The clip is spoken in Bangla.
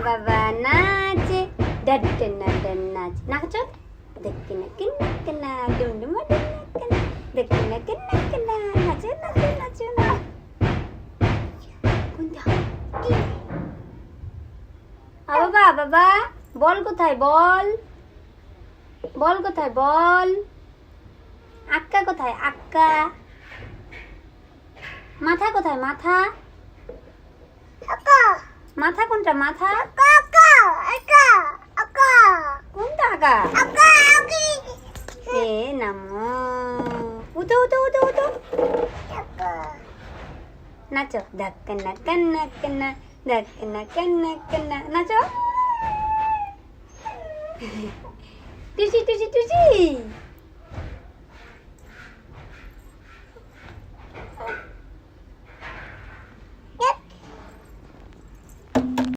বাবা নাচে ডডনা নাচ নাচো দেখনা কিনা কিনা ডুমডুমা কিনা দেখনা কিনা কিনা নাচো নাচো নাচো না কোনটা বাবা বাবা বল কোথায় বল বল কোথায় বল আক্কা কোথায় আক্কা মাথা কোথায় মাথা আক্কা মাথা কোনটা মাথা আক্কা আক্কা আক্কা আক্কা কোনটা আক্কা আক্কা আকি এ নামো উঠো উঠো উঠো উঠো আক্কা নাচো ধাক্কানা কান্না কান্না ধাক্কানা কান্না কান্না নাচো টুসি টুসি টুসি